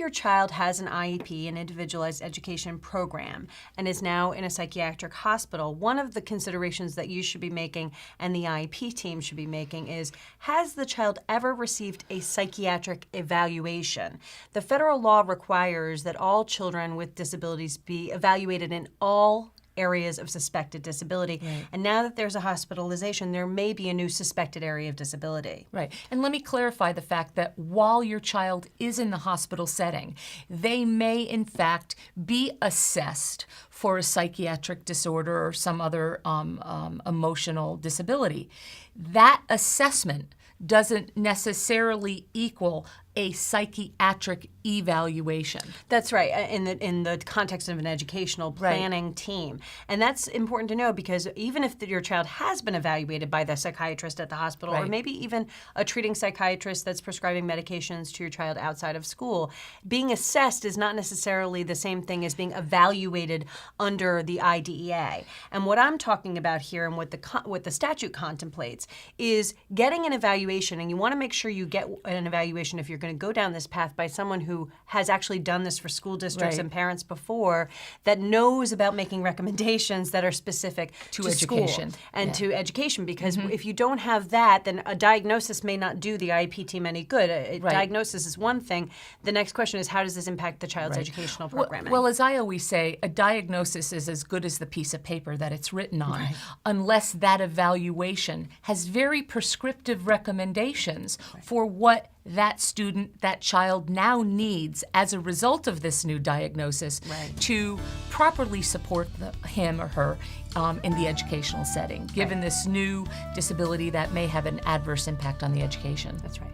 your child has an IEP, an Individualized Education Program, and is now in a psychiatric hospital, one of the considerations that you should be making and the IEP team should be making is, has the child ever received a psychiatric evaluation? The federal law requires that all children with disabilities be evaluated in all areas of suspected disability. Right. And now that there's a hospitalization, there may be a new suspected area of disability. Right. And let me clarify the fact that while your child is in the hospital setting, they may in fact be assessed for a psychiatric disorder or some other emotional disability. That assessment doesn't necessarily equal a psychiatric evaluation. That's right, in the context of an educational planning team. And that's important to know because even if your child has been evaluated by the psychiatrist at the hospital, or maybe even a treating psychiatrist that's prescribing medications to your child outside of school, being assessed is not necessarily the same thing as being evaluated under the IDEA. And what I'm talking about here and what the statute contemplates is getting an evaluation, and you want to make sure you get an evaluation if you're going to go down this path by someone who has actually done this for school districts and parents before, that knows about making recommendations that are specific to education school and to education. Because if you don't have that, then a diagnosis may not do the IEP team any good. A diagnosis is one thing. The next question is, how does this impact the child's educational programming? Well, as I always say, a diagnosis is as good as the piece of paper that it's written on, unless that evaluation has very prescriptive recommendations for what that student, that child now needs as a result of this new diagnosis to properly support him or her in the educational setting, given this new disability that may have an adverse impact on the education. That's right.